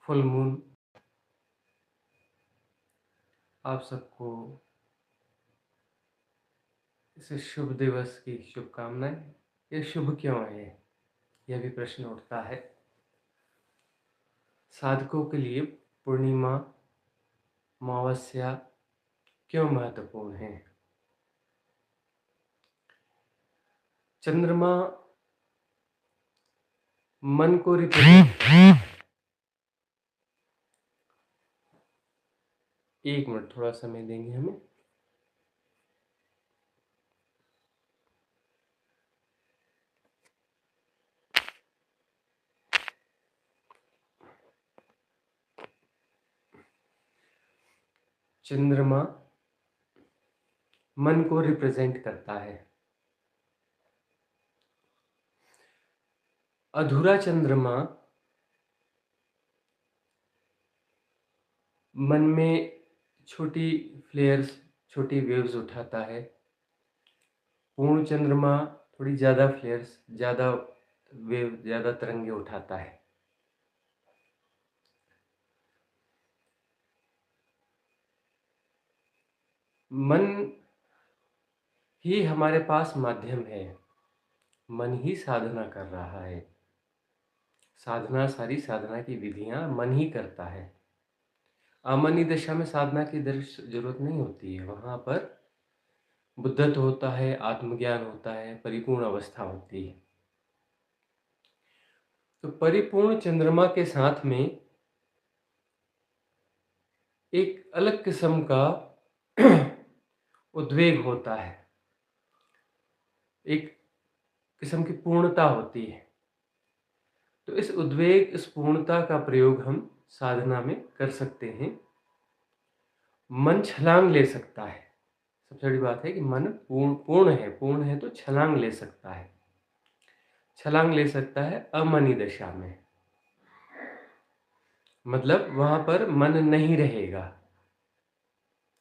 Full moon. आप सबको इस शुभ दिवस की शुभकामनाएं। ये शुभ क्यों है, यह भी प्रश्न उठता है। साधकों के लिए पूर्णिमा, अमावस्या क्यों महत्वपूर्ण है? चंद्रमा मन को रिप्रेजेंट करता है। एक मिनट, थोड़ा समय देंगे हमें। चंद्रमा मन को रिप्रेजेंट करता है। अधूरा चंद्रमा मन में छोटी फ्लेयर्स, छोटी वेव्स उठाता है। पूर्ण चंद्रमा थोड़ी ज़्यादा फ्लेयर्स, ज़्यादा वेव, ज़्यादा तरंगे उठाता है। मन ही हमारे पास माध्यम है। मन ही साधना कर रहा है। साधना, सारी साधना की विधियां मन ही करता है। अमनी दशा में साधना की जरूरत नहीं होती है। वहां पर बुद्धत्व होता है, आत्मज्ञान होता है, परिपूर्ण अवस्था होती है। तो परिपूर्ण चंद्रमा के साथ में एक अलग किस्म का उद्वेग होता है, एक किस्म की पूर्णता होती है। तो इस उद्वेग, इस पूर्णता का प्रयोग हम साधना में कर सकते हैं। मन छलांग ले सकता है। सबसे बड़ी बात है कि मन पूर्ण है तो छलांग ले सकता है। छलांग ले सकता है अमनी दशा में, मतलब वहां पर मन नहीं रहेगा।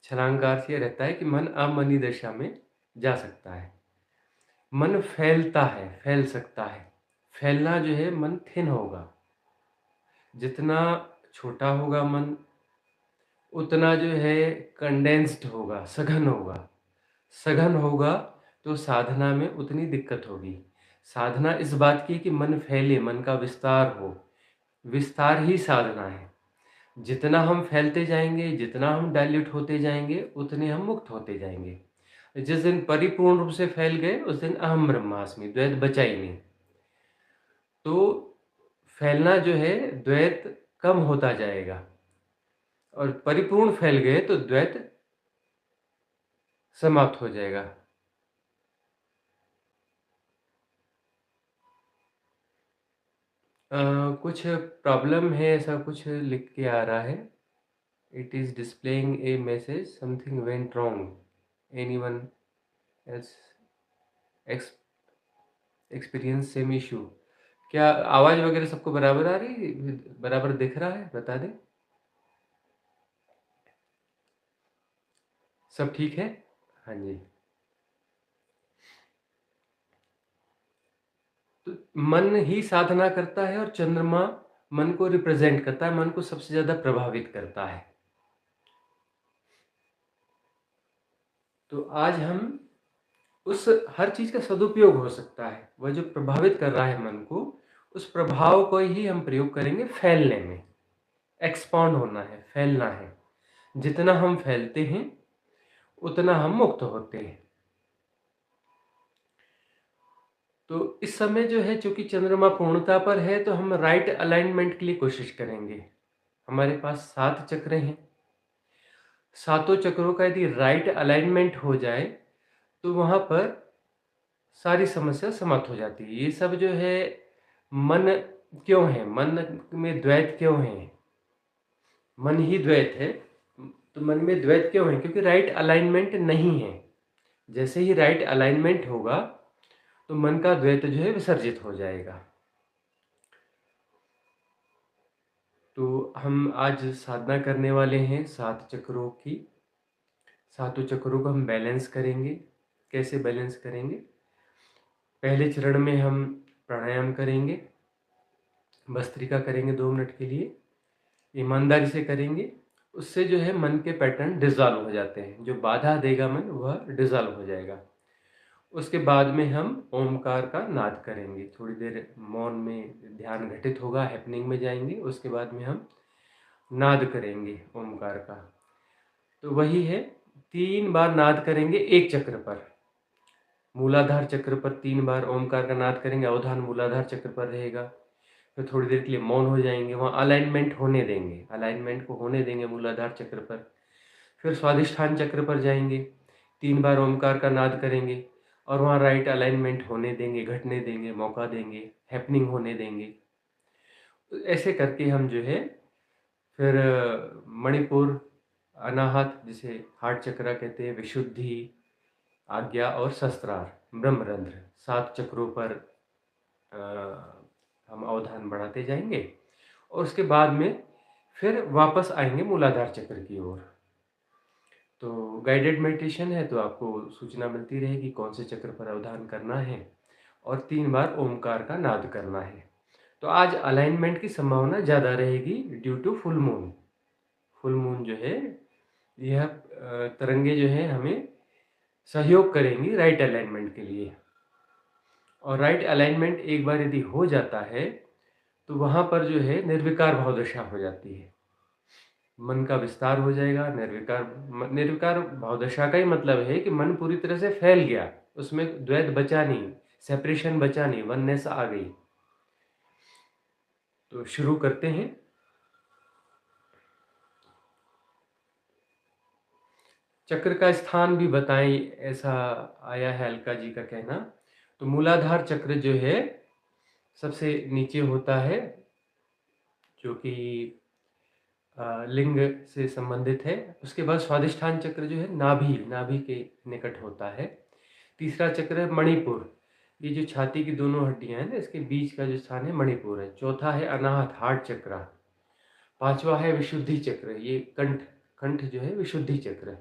छलांग का अर्थ यह रहता है कि मन अमनी दशा में जा सकता है। मन फैलता है, फैल सकता है। फैलना जो है, मन थिन होगा। जितना छोटा होगा मन, उतना जो है कंडेंस्ड होगा, सघन होगा। सघन होगा तो साधना में उतनी दिक्कत होगी। साधना इस बात की कि मन फैले, मन का विस्तार हो। विस्तार ही साधना है। जितना हम फैलते जाएंगे, जितना हम डाइल्यूट होते जाएंगे, उतने हम मुक्त होते जाएंगे। जिस दिन परिपूर्ण रूप से फैल गए, उस दिन अहम ब्रह्मास्मि, द्वैत बचा ही नहीं। तो फैलना जो है, द्वैत कम होता जाएगा, और परिपूर्ण फैल गए तो द्वैत समाप्त हो जाएगा। कुछ प्रॉब्लम है, ऐसा कुछ लिख के आ रहा है। It is displaying A message, something went wrong. Anyone else experience same issue? क्या आवाज वगैरह सबको बराबर आ रही, बराबर दिख रहा है? बता दें, सब ठीक है? हाँ जी। तो मन ही साधना करता है, और चंद्रमा मन को रिप्रेजेंट करता है, मन को सबसे ज्यादा प्रभावित करता है। तो आज हम उस हर चीज का सदुपयोग हो सकता है। वह जो प्रभावित कर रहा है मन को, उस प्रभाव को ही हम प्रयोग करेंगे फैलने में। एक्सपांड होना है, फैलना है। जितना हम फैलते हैं उतना हम मुक्त होते हैं। तो इस समय जो है, चूंकि चंद्रमा पूर्णता पर है, तो हम राइट अलाइनमेंट के लिए कोशिश करेंगे। हमारे पास 7 चक्र हैं। सातों चक्रों का यदि राइट अलाइनमेंट हो जाए तो वहां पर सारी समस्या समाप्त हो जाती है। ये सब जो है, मन क्यों है, मन में द्वैत क्यों है, मन ही द्वैत है। तो मन में द्वैत क्यों है? क्योंकि राइट अलाइनमेंट नहीं है। जैसे ही राइट अलाइनमेंट होगा तो मन का द्वैत जो है विसर्जित हो जाएगा। तो हम आज साधना करने वाले हैं 7 चक्रों की। सातों चक्रों को हम बैलेंस करेंगे। कैसे बैलेंस करेंगे? पहले चरण में हम प्राणायाम करेंगे, भस्त्रिका करेंगे 2 मिनट के लिए। ईमानदारी से करेंगे, उससे जो है मन के पैटर्न डिसॉल्व हो जाते हैं। जो बाधा देगा मन वह डिसॉल्व हो जाएगा। उसके बाद में हम ओमकार का नाद करेंगे। थोड़ी देर मौन में ध्यान घटित होगा, हैपनिंग में जाएंगे। उसके बाद में हम नाद करेंगे ओमकार का। तो वही है, 3 बार नाद करेंगे एक चक्र पर। मूलाधार चक्र पर 3 बार ओमकार का नाद करेंगे, अवधान मूलाधार चक्र पर रहेगा। फिर थोड़ी देर के लिए मौन हो जाएंगे, वहाँ अलाइनमेंट होने देंगे, अलाइनमेंट को होने देंगे मूलाधार चक्र पर। फिर स्वादिष्ठान चक्र पर जाएंगे, 3 बार ओमकार का नाद करेंगे और वहाँ राइट अलाइनमेंट होने देंगे, घटने देंगे, मौका देंगे, हैपनिंग होने देंगे। तो ऐसे करके हम जो है फिर मणिपुर, अनाहत जिसे हार्ट चक्र कहते हैं, विशुद्धि, आज्ञा और शस्त्रार, ब्रह्मरंध्र, 7 चक्रों पर हम अवधान बढ़ाते जाएंगे और उसके बाद में फिर वापस आएंगे मूलाधार चक्र की ओर। तो गाइडेड मेडिटेशन है तो आपको सूचना मिलती रहेगी कौन से चक्र पर अवधान करना है और 3 बार ओमकार का नाद करना है। तो आज अलाइनमेंट की संभावना ज़्यादा रहेगी due to full moon. Full moon जो है यह तरंगे जो है हमें सहयोग करेंगी राइट अलाइनमेंट के लिए। और राइट अलाइनमेंट एक बार यदि हो जाता है तो वहाँ पर जो है निर्विकार भाव दशा हो जाती है, मन का विस्तार हो जाएगा। निर्विकार भाव दशा का ही मतलब है कि मन पूरी तरह से फैल गया, उसमें द्वैत बचा नहीं, सेपरेशन बचा नहीं, वननेस आ गई। तो शुरू करते हैं। चक्र का स्थान भी बताएं, ऐसा आया है अलका जी का कहना। तो मूलाधार चक्र जो है सबसे नीचे होता है, जो कि लिंग से संबंधित है। उसके बाद स्वादिष्ठान चक्र जो है नाभि, नाभि के निकट होता है। तीसरा चक्र है मणिपुर, ये जो छाती की दोनों हड्डियां हैं ना, इसके बीच का जो स्थान है मणिपुर है। चौथा है अनाहत, हार्ट चक्र। पांचवा है विशुद्धि चक्र, ये कंठ, कंठ जो है विशुद्धि चक्र,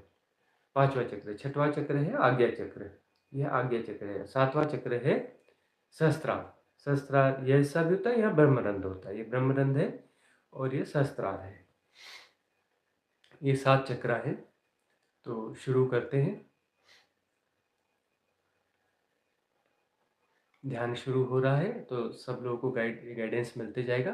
पांचवा चक्र। छठवां चक्र है आज्ञा चक्र, यह आज्ञा चक्र है। सातवां चक्र है सहस्त्रार। सहस्त्रार यह सब होता है, यहाँ ब्रह्मरंध्र होता है, ये ब्रह्मरंध्र है और ये सहस्त्रार है। ये 7 चक्र है। तो शुरू करते हैं। ध्यान शुरू हो रहा है तो सब लोगों को गाइडेंस मिलते जाएगा।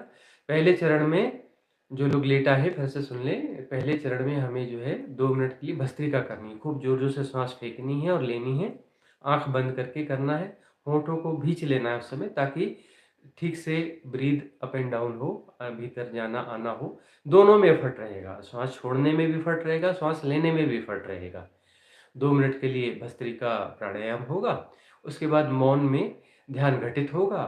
पहले चरण में जो लोग लेटा है फिर से सुन लें। पहले चरण में हमें जो है 2 मिनट के लिए भस्त्रिका करनी है, खूब जोर जोर से सांस फेंकनी है और लेनी है। आंख बंद करके करना है, होठों को भींच लेना है उस समय, ताकि ठीक से ब्रीद अप एंड डाउन हो, भीतर जाना आना हो। दोनों में एफर्ट रहेगा, श्वास छोड़ने में भी एफर्ट रहेगा, श्वास लेने में भी एफर्ट रहेगा। 2 मिनट के लिए भस्त्रिका प्राणायाम होगा। उसके बाद मौन में ध्यान घटित होगा,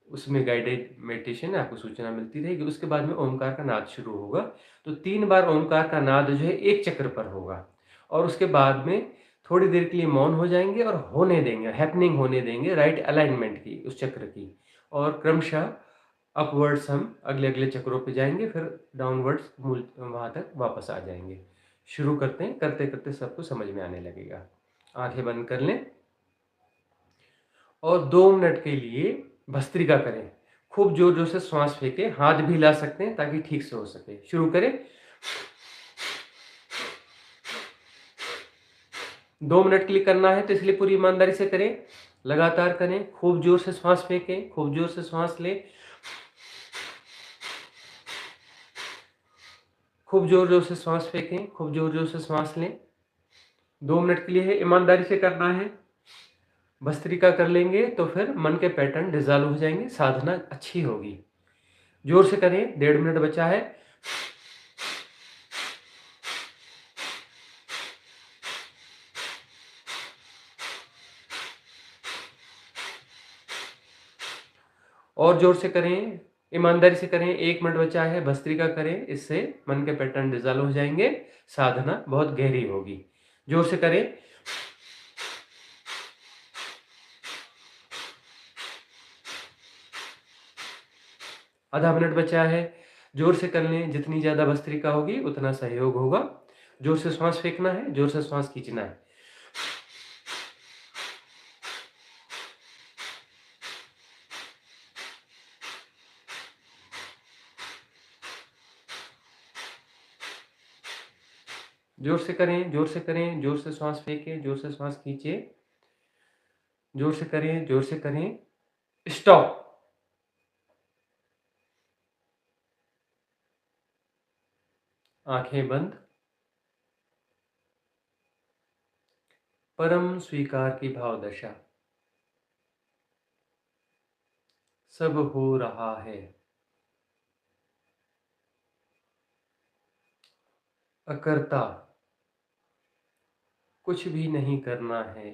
उसमें गाइडेड मेडिटेशन है, आपको सूचना मिलती रहेगी। उसके बाद में ओमकार का नाद शुरू होगा। तो 3 बार ओमकार का नाद जो है एक चक्र पर होगा और उसके बाद में थोड़ी देर के लिए मौन हो जाएंगे और होने देंगे, हैपनिंग होने देंगे राइट अलाइनमेंट की, उस चक्र की। और क्रमशः अपवर्ड्स हम अगले अगले चक्रों पे जाएंगे, फिर डाउनवर्ड्स मूल वहाँ तक वापस आ जाएंगे। शुरू करते हैं, करते करते सबको समझ में आने लगेगा। आंखें बंद कर लें और 2 मिनट के लिए भस्त्रिका करें। खूब जोर जोर से श्वास फेंकें, हाथ भी हिला सकते हैं ताकि ठीक से हो सके। शुरू करें। 2 मिनट के लिए करना है तो इसलिए पूरी ईमानदारी से करें, लगातार करें। खूब जोर से श्वास फेंकें, खूब जोर से श्वास लें, खूब जोर जोर से श्वास फेंकें, खूब जोर जोर से श्वास लें। 2 मिनट के लिए है, ईमानदारी से करना है। भस्त्रिका कर लेंगे तो फिर मन के पैटर्न डिसॉल्व हो जाएंगे, साधना अच्छी होगी। जोर से करें, 1.5 मिनट बचा है। और जोर से करें, ईमानदारी से करें, 1 मिनट बचा है, भस्त्रिका करें, इससे मन के पैटर्न डिसॉल्व हो जाएंगे, साधना बहुत गहरी होगी। जोर से करें। आधा मिनट बचा है, जोर से कर लें, जितनी ज़्यादा भस्त्रिका होगी उतना सहयोग होगा। जोर से श्वास फेंकना है, जोर से श्वास खींचना है। जोर से करें, जोर से करें, जोर से श्वास फेंकें, जोर से श्वास खींचिए, जोर से करें, जोर से करें। स्टॉप। आंखें बंद। परम स्वीकार की भाव दशा। सब हो रहा है। अकर्ता। कुछ भी नहीं करना है।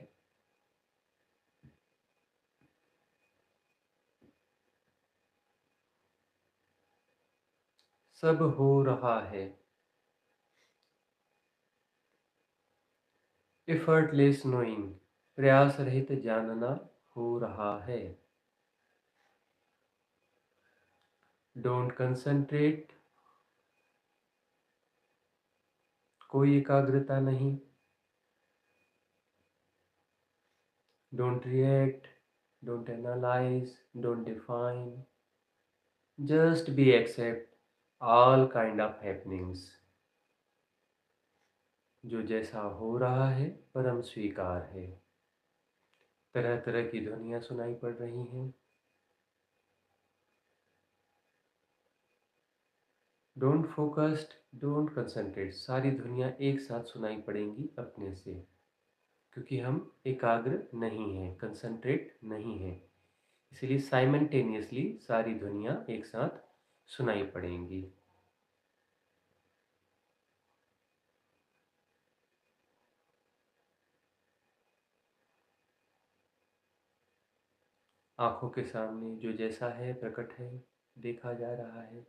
सब हो रहा है। Effortless knowing. प्रयास रहित जानना हो रहा है। Don't concentrate. कोई एकाग्रता नहीं। Don't react, don't analyse, don't define, just be accept all kind of happenings. जो जैसा हो रहा है परम स्वीकार है। तरह तरह की ध्वनियाँ सुनाई पड़ रही हैं। डोंट फोकस्ड, डोंट कंसंट्रेट, सारी ध्वनियाँ एक साथ सुनाई पड़ेंगी अपने से, क्योंकि हम एकाग्र नहीं हैं, कंसंट्रेट नहीं हैं, इसलिए साइमल्टेनियसली सारी ध्वनियाँ एक साथ सुनाई पड़ेंगी। आंखों के सामने जो जैसा है प्रकट है, देखा जा रहा है।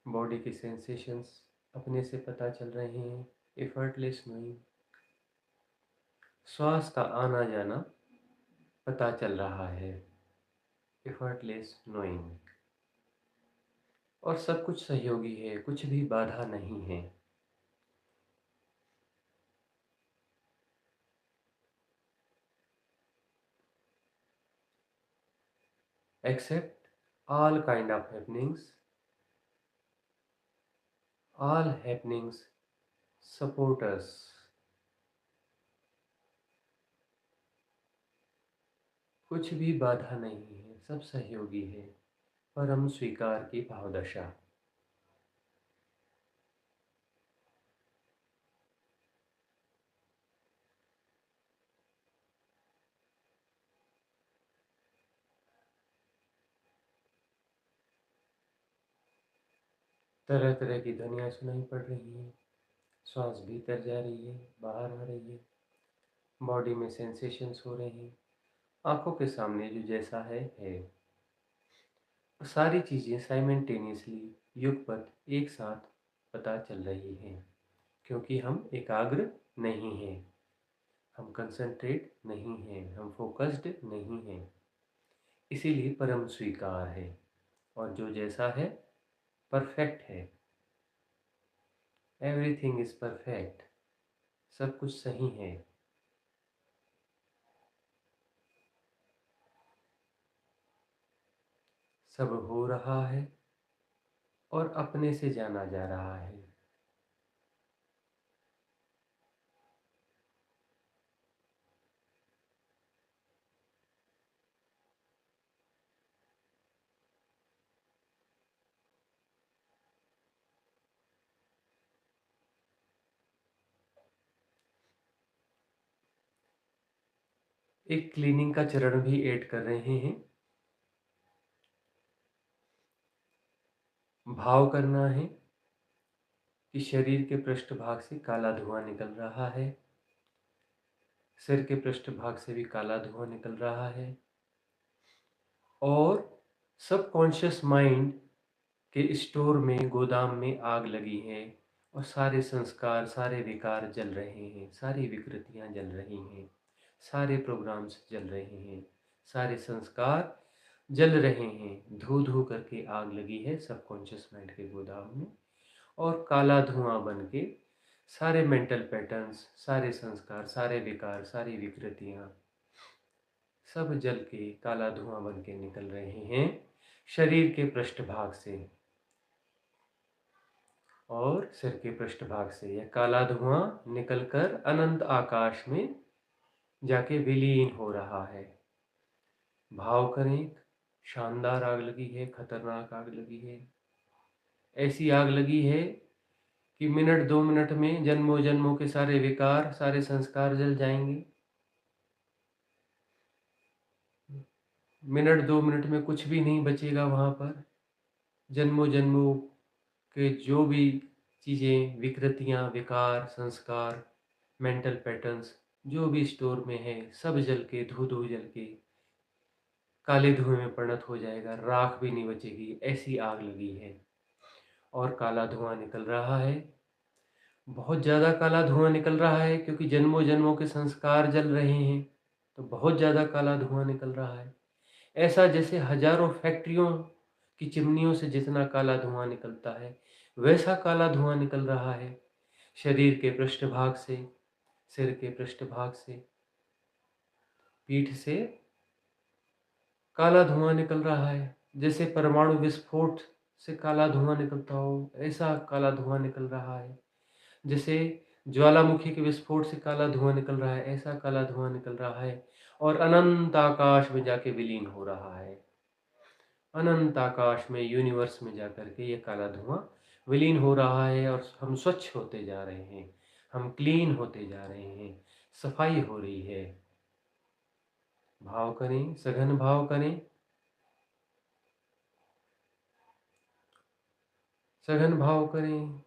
बॉडी के सेंसेशंस अपने से पता चल रहे हैं। Effortless knowing. श्वास का आना जाना पता चल रहा है। Effortless knowing. और सब कुछ सहयोगी है, कुछ भी बाधा नहीं है। Accept all kind of happenings. All happenings support us. कुछ भी बाधा नहीं है, सब सहयोगी है। परम स्वीकार की भावदशा। तरह तरह की ध्वनियाँ सुनाई पड़ रही हैं। श्वास भीतर जा रही है, बाहर आ रही है। बॉडी में सेंसेशंस हो रहे हैं। आंखों के सामने जो जैसा है। सारी चीज़ें साइमल्टेनियसली युगपत एक साथ पता चल रही हैं, क्योंकि हम एकाग्र नहीं हैं, हम कंसंट्रेट नहीं हैं, हम फोकस्ड नहीं हैं, इसीलिए परम स्वीकार है। और जो जैसा है परफेक्ट है। Everything is perfect. सब कुछ सही है। सब हो रहा है और अपने से जाना जा रहा है। एक क्लीनिंग का चरण भी ऐड कर रहे हैं। भाव करना है कि शरीर के पृष्ठभाग से काला धुआं निकल रहा है। सिर के पृष्ठभाग से भी काला धुआं निकल रहा है। और सबकॉन्शियस माइंड के स्टोर में, गोदाम में आग लगी है और सारे संस्कार, सारे विकार जल रहे हैं, सारी विकृतियां जल रही हैं, सारे प्रोग्राम्स जल रहे हैं, सारे संस्कार जल रहे हैं। धू धू करके आग लगी है सबकॉन्शियस माइंड के गोदाम में, और काला धुआं बन के सारे मेंटल पैटर्न्स, सारे संस्कार, सारे विकार, सारी विकृतियां सब जल के काला धुआं बन के निकल रहे हैं शरीर के पृष्ठभाग से। और सिर के पृष्ठभाग से यह काला धुआं निकलकर अनंत आकाश में जाके विलीन हो रहा है। भाव करें, शानदार आग लगी है, खतरनाक आग लगी है। ऐसी आग लगी है कि मिनट 2 मिनट में जन्मों जन्मों के सारे विकार, सारे संस्कार जल जाएंगे। मिनट 2 मिनट में कुछ भी नहीं बचेगा वहाँ पर। जन्मों जन्मों के जो भी चीज़ें, विकृतियाँ, विकार, संस्कार, मेंटल पैटर्न्स जो भी स्टोर में है, सब जल के धू धू जल के काले धुएं में परिणत हो जाएगा। राख भी नहीं बचेगी, ऐसी आग लगी है। और काला धुआं निकल रहा है, बहुत ज़्यादा काला धुआं निकल रहा है, क्योंकि जन्मों जन्मों के संस्कार जल रहे हैं, तो बहुत ज़्यादा काला धुआं निकल रहा है। ऐसा जैसे हजारों फैक्ट्रियों की चिमनियों से जितना काला धुआं निकलता है, वैसा काला धुआं निकल रहा है। शरीर के पृष्ठभाग से, सिर के पृष्ठभाग से, पीठ से काला धुआं निकल रहा है। जैसे परमाणु विस्फोट से काला धुआं निकलता हो, ऐसा काला धुआं निकल रहा है। जैसे ज्वालामुखी के विस्फोट से काला धुआं निकल रहा है, ऐसा काला धुआं निकल रहा है और अनंत आकाश में जाके विलीन हो रहा है। अनंत आकाश में, यूनिवर्स में जाकर के ये काला धुआं विलीन हो रहा है और हम स्वच्छ होते जा रहे हैं, हम क्लीन होते जा रहे हैं, सफाई हो रही है। भाव करें, सघन भाव करें, सघन भाव करें।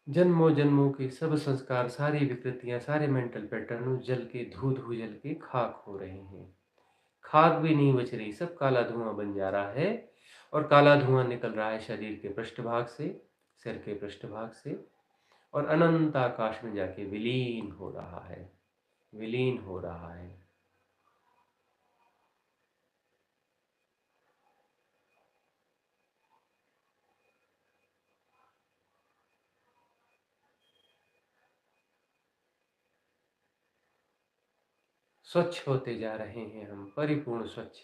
जन्मों जन्मों के सब संस्कार, सारी विकृतियां, सारे मेंटल पैटर्न जल के धू धू जल के खाक हो रहे हैं। खाक भी नहीं बच रही, सब काला धुआं बन जा रहा है। और काला धुआं निकल रहा है शरीर के पृष्ठभाग से, सिर के पृष्ठभाग से, और अनंत आकाश में जाके विलीन हो रहा है, विलीन हो रहा है। स्वच्छ होते जा रहे हैं हम, परिपूर्ण स्वच्छ।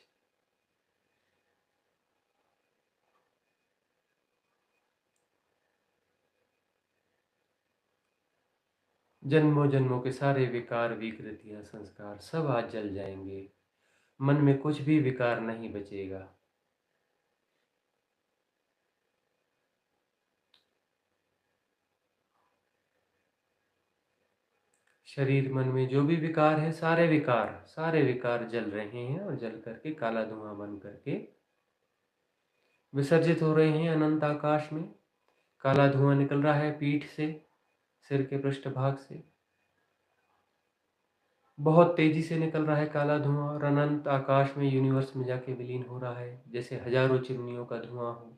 जन्मों जन्मों के सारे विकार, विकृतियां, संस्कार सब आज जल जाएंगे। मन में कुछ भी विकार नहीं बचेगा। शरीर मन में जो भी विकार है, सारे विकार जल रहे हैं और जल करके काला धुआं बन करके विसर्जित हो रहे हैं अनंत आकाश में। काला धुआं निकल रहा है पीठ से, सिर के पृष्ठभाग से, बहुत तेजी से निकल रहा है काला धुआं और अनंत आकाश में, यूनिवर्स में जाके विलीन हो रहा है। जैसे हजारों चिमनियों का धुआं हो,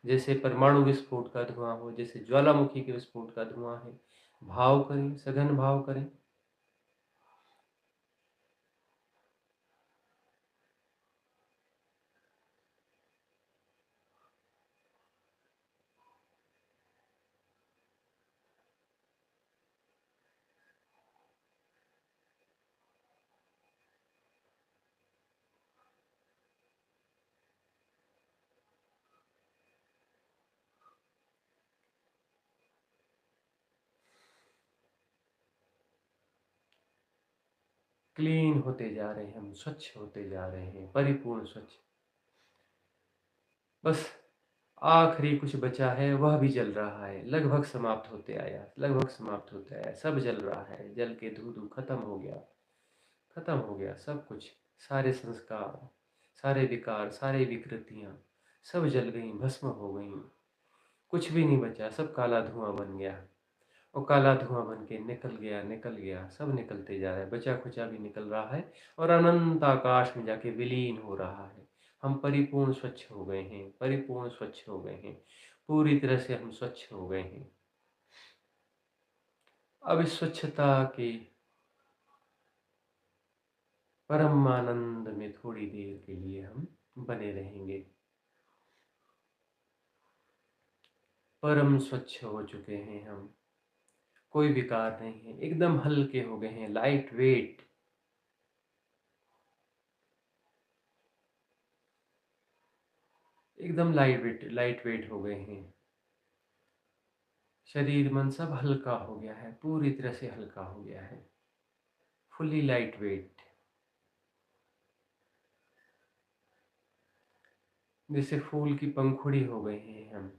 जैसे परमाणु विस्फोट का धुआं हो, जैसे ज्वालामुखी के विस्फोट का धुआं है। भाव करें, सघन भाव करें। क्लीन होते जा रहे हैं हम, स्वच्छ होते जा रहे हैं, परिपूर्ण स्वच्छ। बस आखिरी कुछ बचा है, वह भी जल रहा है, लगभग समाप्त होते आया, लगभग समाप्त होते आया। सब जल रहा है, जल के धू धू खत्म हो गया, खत्म हो गया सब कुछ। सारे संस्कार, सारे विकार, सारे विकृतियां सब जल गई, भस्म हो गई। कुछ भी नहीं बचा, सब काला धुआं बन गया। और काला धुआं बन के निकल गया, निकल गया, सब निकलते जा रहा है, बचा खुचा भी निकल रहा है और अनंत आकाश में जाके विलीन हो रहा है। हम परिपूर्ण स्वच्छ हो गए हैं, परिपूर्ण स्वच्छ हो गए हैं, पूरी तरह से हम स्वच्छ हो गए हैं। अब इस स्वच्छता के परम आनंद में थोड़ी देर के लिए हम बने रहेंगे। परम स्वच्छ हो चुके हैं हम, कोई विकार नहीं है, एकदम हल्के हो गए हैं, लाइट वेट। एकदम लाइट वेट हो गए हैं। शरीर मन सब हल्का हो गया है, पूरी तरह से हल्का हो गया है, फुली लाइट वेट। जैसे फूल की पंखुड़ी हो गए हैं हम।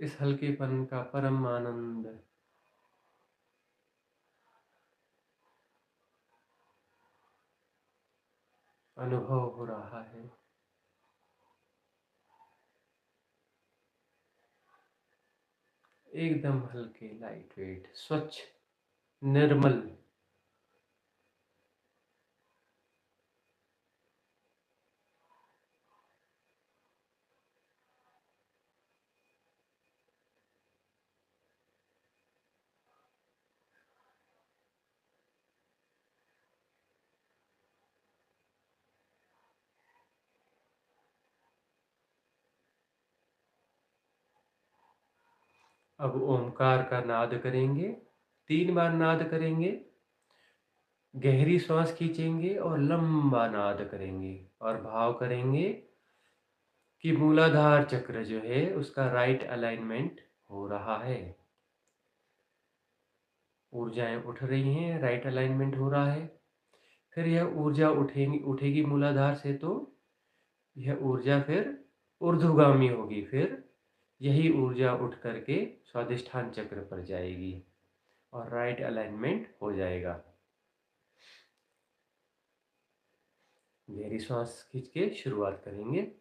इस हल्केपन का परम आनंद अनुभव हो रहा है। एकदम हल्के, लाइट वेट, स्वच्छ, निर्मल। अब ओमकार का नाद करेंगे, 3 बार नाद करेंगे। गहरी सांस खींचेंगे और लंबा नाद करेंगे और भाव करेंगे कि मूलाधार चक्र जो है उसका राइट अलाइनमेंट हो रहा है। ऊर्जाएं उठ रही हैं, राइट अलाइनमेंट हो रहा है। फिर यह ऊर्जा उठेगी मूलाधार से, तो यह ऊर्जा फिर ऊर्ध्वगामी होगी। फिर यही ऊर्जा उठ करके स्वादिष्ठान चक्र पर जाएगी और राइट अलाइनमेंट हो जाएगा। गहरी सांस खींच के शुरुआत करेंगे।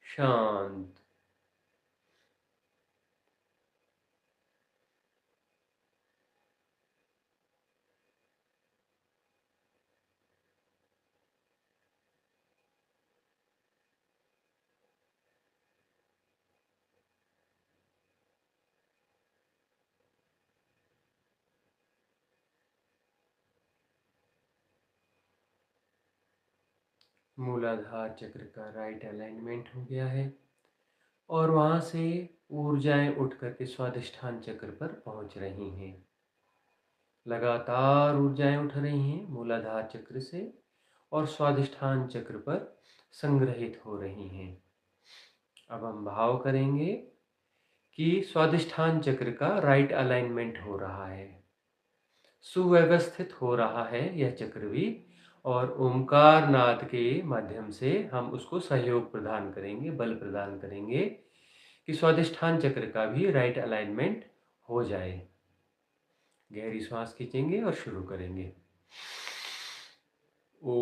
शांत। मूलाधार चक्र का राइट अलाइनमेंट हो गया है और वहाँ से ऊर्जाएं उठ करके स्वादिष्ठान चक्र पर पहुँच रही हैं। लगातार ऊर्जाएं उठ रही हैं मूलाधार चक्र से और स्वादिष्ठान चक्र पर संग्रहित हो रही हैं। अब हम भाव करेंगे कि स्वादिष्ठान चक्र का राइट अलाइनमेंट हो रहा है, सुव्यवस्थित हो रहा है यह चक्र भी, और ओमकार नाद के माध्यम से हम उसको सहयोग प्रदान करेंगे, बल प्रदान करेंगे कि स्वादिष्ठान चक्र का भी राइट अलाइनमेंट हो जाए। गहरी सांस खींचेंगे और शुरू करेंगे। ओ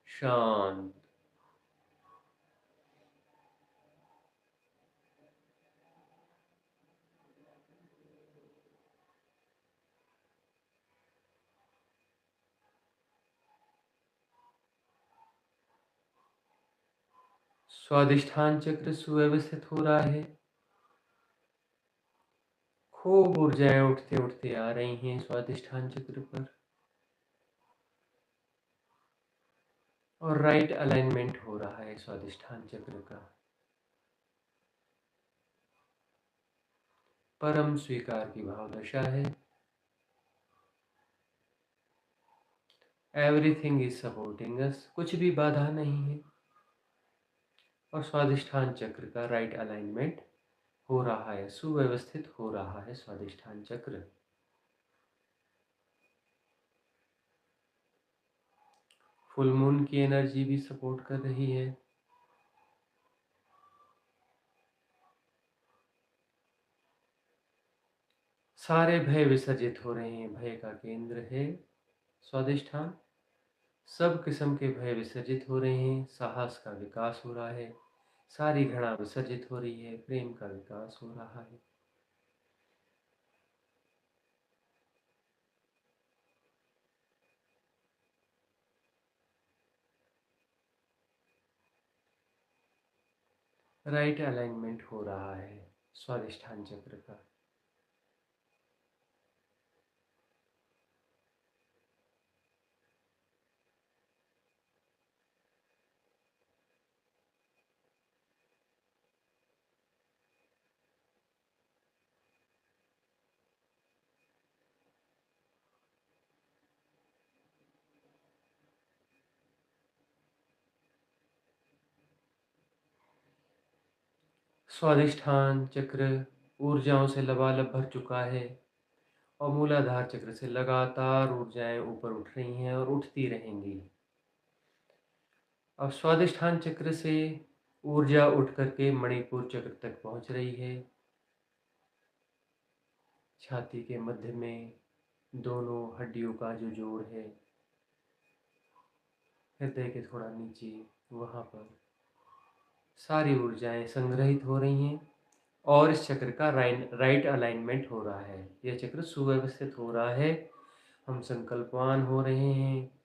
शांत। स्वादिष्ठान चक्र सुव्यवस्थित हो रहा है। खूब ऊर्जाएं उठते उठते आ रही हैं स्वादिष्ठान चक्र पर, और राइट अलाइनमेंट हो रहा है स्वादिष्ठान चक्र का। परम स्वीकार की भाव दशा है। एवरीथिंग इज सपोर्टिंग अस, कुछ भी बाधा नहीं है। और स्वादिष्ठान चक्र का राइट अलाइनमेंट हो रहा है, सुव्यवस्थित हो रहा है स्वादिष्ठान चक्र। फुल मून की एनर्जी भी सपोर्ट कर रही है। सारे भय विसर्जित हो रहे हैं। भय का केंद्र है स्वादिष्ठान। सब किस्म के भय विसर्जित हो रहे हैं। साहस का विकास हो रहा है। सारी घृणा विसर्जित हो रही है। प्रेम का विकास हो रहा है। राइट अलाइनमेंट हो रहा है स्वादिष्ठान चक्र का। स्वादिष्ठान चक्र ऊर्जाओं से लबालब भर चुका है, और मूलाधार चक्र से लगातार ऊर्जाएं ऊपर उठ रही हैं और उठती रहेंगी। अब स्वादिष्ठान चक्र से ऊर्जा उठ करके मणिपुर चक्र तक पहुंच रही है। छाती के मध्य में दोनों हड्डियों का जो जोड़ है, हृदय के थोड़ा नीचे, वहाँ पर सारी ऊर्जाएं संग्रहित हो रही हैं, और इस चक्र का राइट अलाइनमेंट हो रहा है। यह चक्र सुव्यवस्थित हो रहा है। हम संकल्पवान हो रहे हैं।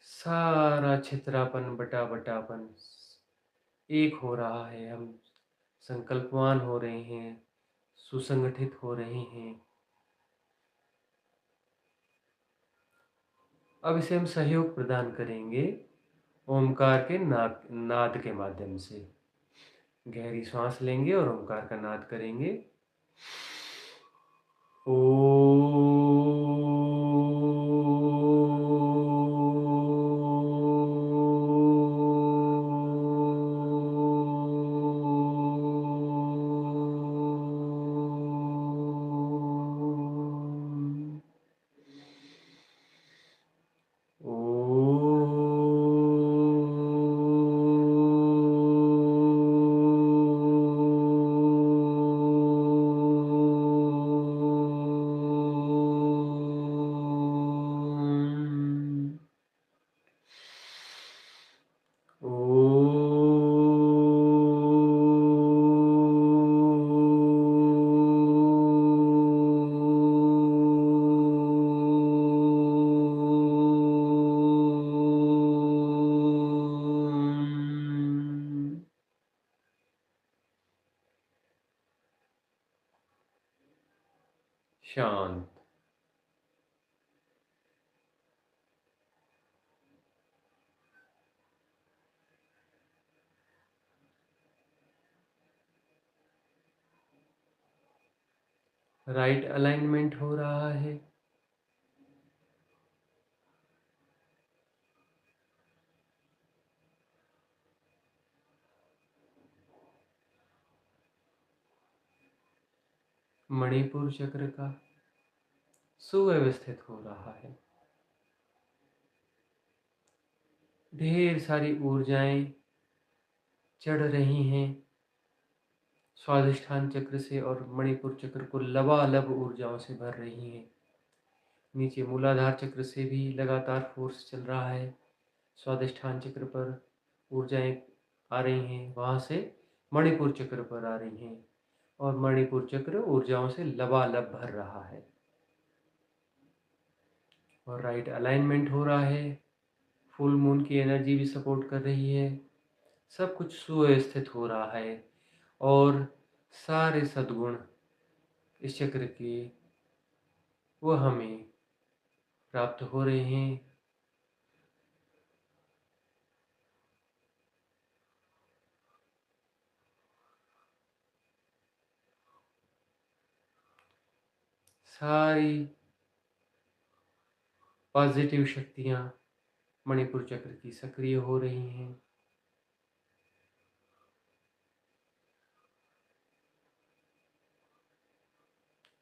सारा छितरापन, बटा बटापन एक हो रहा है। हम संकल्पवान हो रहे हैं, सुसंगठित हो रहे हैं। अब इसे हम सहयोग प्रदान करेंगे ओमकार के नाद के माध्यम से। गहरी सांस लेंगे और ओमकार का नाद करेंगे। ओ शांत। राइट अलाइनमेंट हो रहा है। मणिपुर चक्र का सुव्यवस्थित हो रहा है। ढेर सारी ऊर्जाएं चढ़ रही हैं स्वादिष्ठान चक्र से, और मणिपुर चक्र को लबालब ऊर्जाओं से भर रही हैं। नीचे मूलाधार चक्र से भी लगातार फोर्स चल रहा है। स्वादिष्ठान चक्र पर ऊर्जाएं आ रही हैं, वहाँ से मणिपुर चक्र पर आ रही हैं, और मणिपुर चक्र ऊर्जाओं से लबालब भर रहा है। और राइट अलाइनमेंट हो रहा है फुल मून की एनर्जी भी सपोर्ट कर रही है। सब कुछ सुव्यवस्थित हो रहा है और सारे सद्गुण इस चक्र के वो हमें प्राप्त हो रहे हैं। सारी पॉजिटिव शक्तियाँ मणिपुर चक्र की सक्रिय हो रही हैं।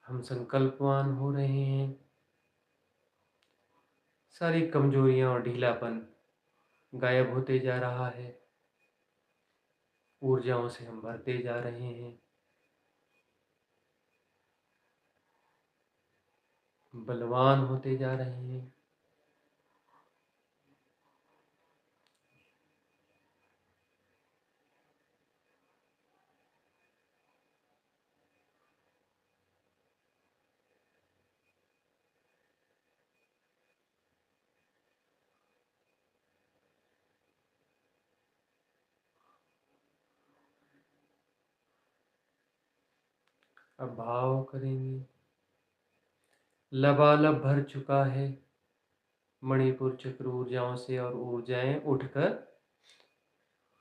हम संकल्पवान हो रहे हैं। सारी कमजोरियां और ढीलापन गायब होते जा रहा है। ऊर्जाओं से हम भरते जा रहे हैं। बलवान होते जा रहे हैं। अब भाव करेंगे, लबालब भर चुका है मणिपुर चक्र ऊर्जाओं से और ऊर्जाएं उठकर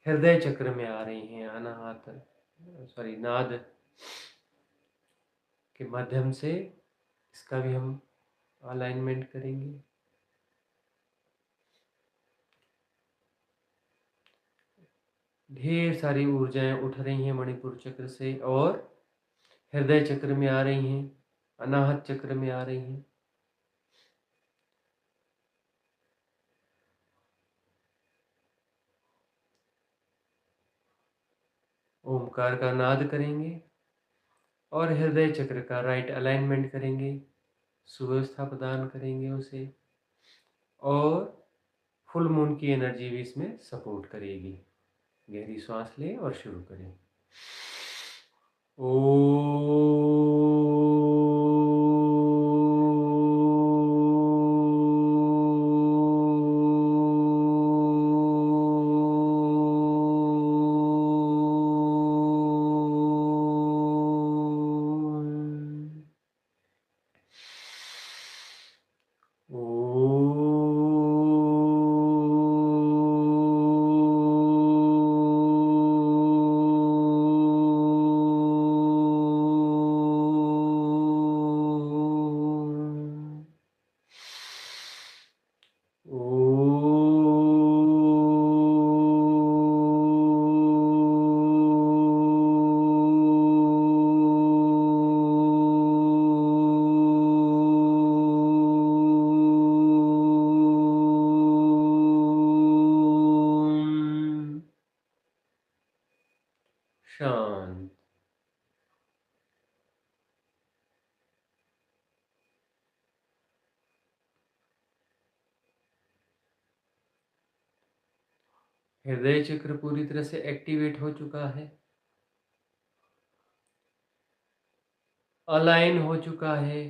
हृदय चक्र में आ रही हैं। अनाहत नाद के माध्यम से इसका भी हम अलाइनमेंट करेंगे। ढेर सारी ऊर्जाएं उठ रही हैं मणिपुर चक्र से और हृदय चक्र में आ रही हैं, अनाहत चक्र में आ रही हैं। ओमकार का नाद करेंगे और हृदय चक्र का राइट अलाइनमेंट करेंगे, सुव्यवस्था प्रदान करेंगे उसे, और फुल मून की एनर्जी भी इसमें सपोर्ट करेगी। गहरी सांस लें और शुरू करें। शांत। हृदय चक्र पूरी तरह से एक्टिवेट हो चुका है, अलाइन हो चुका है।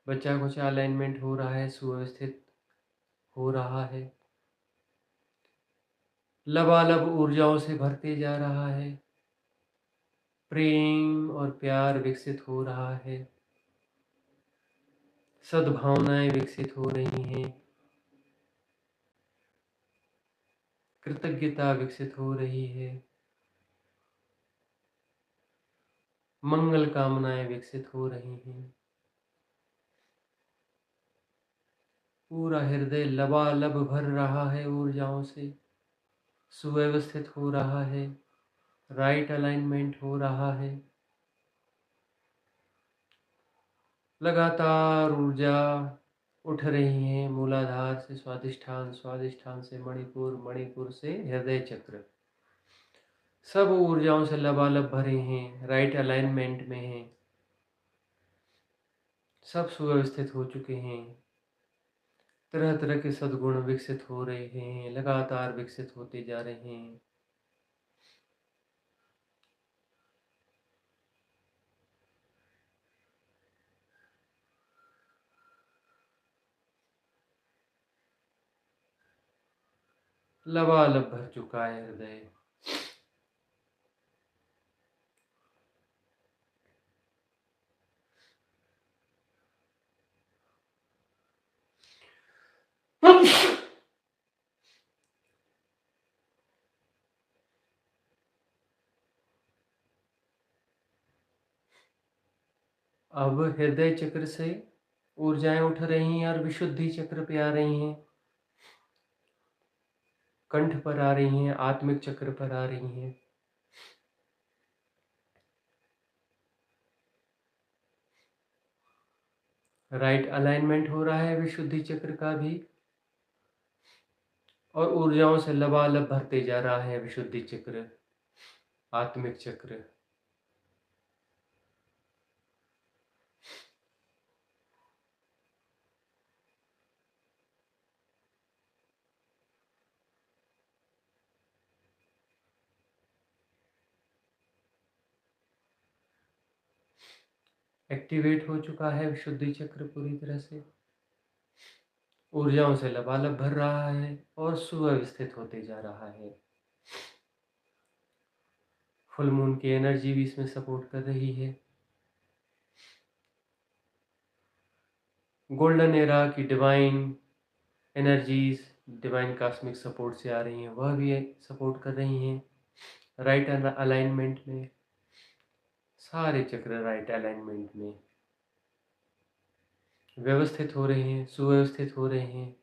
बचा कुछ अलाइनमेंट हो रहा है, सुव्यवस्थित हो रहा है, लबालब ऊर्जाओं से भरते जा रहा है। प्रेम और प्यार विकसित हो रहा है, सद्भावनाएं विकसित हो रही हैं, कृतज्ञता विकसित हो रही है, मंगल कामनाएं विकसित हो रही हैं। पूरा हृदय लबालब भर रहा है ऊर्जाओं से, सुव्यवस्थित हो रहा है, राइट अलाइनमेंट हो रहा है। लगातार ऊर्जा उठ रही है मूलाधार से स्वादिष्ठान, स्वादिष्ठान से मणिपुर, मणिपुर से हृदय चक्र। सब ऊर्जाओं से लबालब भरे हैं, राइट अलाइनमेंट में हैं, सब सुव्यवस्थित हो चुके हैं। तरह तरह के सद्गुण विकसित हो रहे हैं, लगातार विकसित होते जा रहे हैं। लबालब भर चुका है हृदय। अब हृदय चक्र से ऊर्जाएं उठ रही हैं और विशुद्धि चक्र पे आ रही हैं, कंठ पर आ रही हैं, आत्मिक चक्र पर आ रही हैं। राइट अलाइनमेंट हो रहा है विशुद्धि चक्र का भी, और ऊर्जाओं से लबालब भरते जा रहा है विशुद्धि चक्र, आत्मिक चक्र। एक्टिवेट हो चुका है विशुद्धि चक्र पूरी तरह से, ऊर्जाओं से लबालब भर रहा है और सुव्यवस्थित होते जा रहा है। फुल मून की एनर्जी भी इसमें सपोर्ट कर रही है। गोल्डन एरा की divine energies, divine cosmic support से आ रही हैं, वह भी सपोर्ट कर रही हैं। राइट अलाइनमेंट में, सारे चक्र राइट अलाइनमेंट में व्यवस्थित हो रहे हैं, सुव्यवस्थित हो रहे हैं।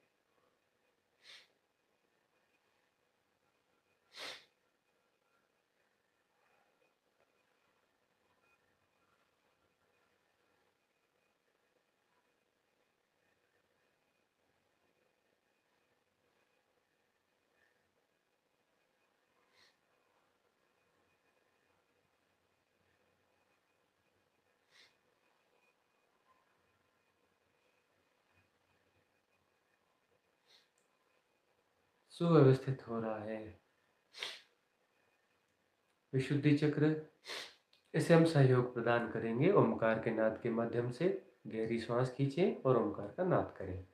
सुव्यवस्थित हो रहा है विशुद्धि चक्र। इसे हम सहयोग प्रदान करेंगे ओमकार के नाद के माध्यम से। गहरी सांस खींचें और ओमकार का नाद करें।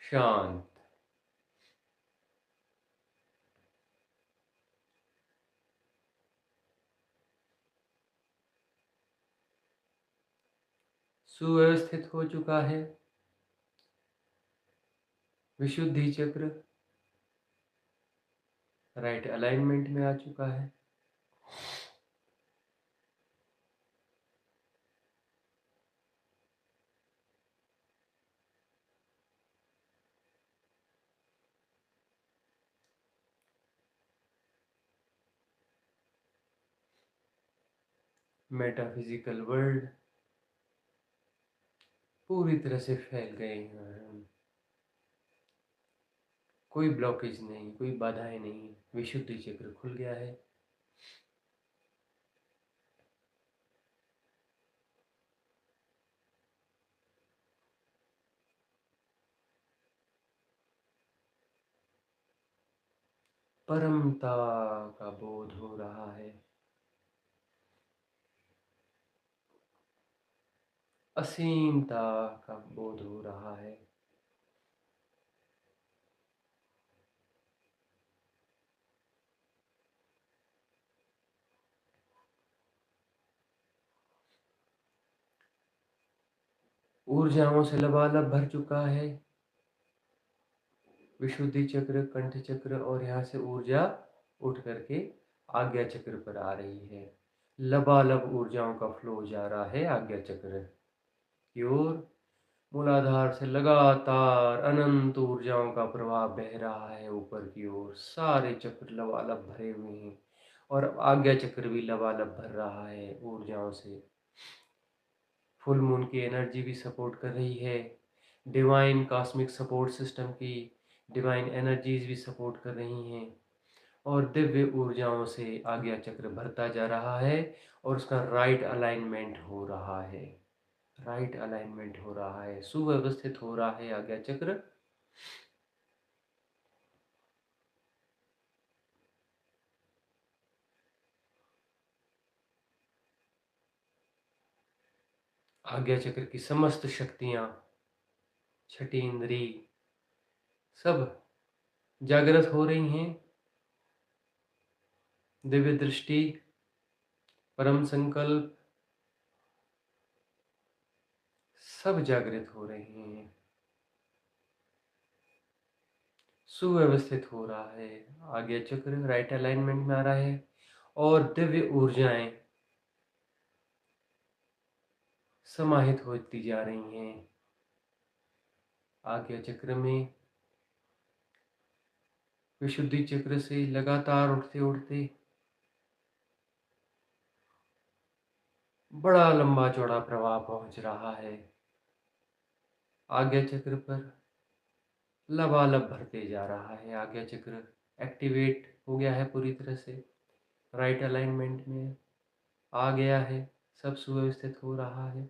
शांत। सुव्यवस्थित हो चुका है विशुद्धि चक्र, राइट अलाइनमेंट में आ चुका है। मेटाफिजिकल वर्ल्ड पूरी तरह से फैल गए हैं। कोई ब्लॉकेज नहीं, कोई बाधाएं नहीं, विशुद्धि चक्र खुल गया है। परमता का बोध हो रहा है, असीमता का बोध हो रहा है। ऊर्जाओं से लबालब भर चुका है विशुद्धि चक्र, कंठ चक्र, और यहाँ से ऊर्जा उठ करके आज्ञा चक्र पर आ रही है। लबालब ऊर्जाओं का फ्लो जा रहा है आज्ञा चक्र की ओर। मूलाधार से लगातार अनंत ऊर्जाओं का प्रवाह बह रहा है ऊपर की ओर। सारे चक्र लबालब भरे हुए हैं और अब आज्ञा चक्र भी लबालब भर रहा है ऊर्जाओं से। फुल मून की एनर्जी भी सपोर्ट कर रही है। डिवाइन कॉस्मिक सपोर्ट सिस्टम की डिवाइन एनर्जीज भी सपोर्ट कर रही हैं और दिव्य ऊर्जाओं से आज्ञा चक्र भरता जा रहा है और उसका राइट अलाइनमेंट हो रहा है। राइट अलाइनमेंट हो रहा है, सुव्यवस्थित हो रहा है आज्ञा चक्र। आज्ञा चक्र की समस्त शक्तियां, छठी इंद्री सब जागृत हो रही हैं। दिव्य दृष्टि, परम संकल्प सब जागृत हो रहे हैं। सुव्यवस्थित हो रहा है आज्ञा चक्र, राइट अलाइनमेंट में आ रहा है और दिव्य ऊर्जाएं समाहित होती जा रही हैं आज्ञा चक्र में। विशुद्धि चक्र से लगातार उठते उठते बड़ा लंबा चौड़ा प्रवाह पहुंच रहा है आज्ञा चक्र पर। लबालब भरते जा रहा है आज्ञा चक्र, एक्टिवेट हो गया है पूरी तरह से, राइट अलाइनमेंट में आ गया है, सब सुव्यवस्थित हो रहा है।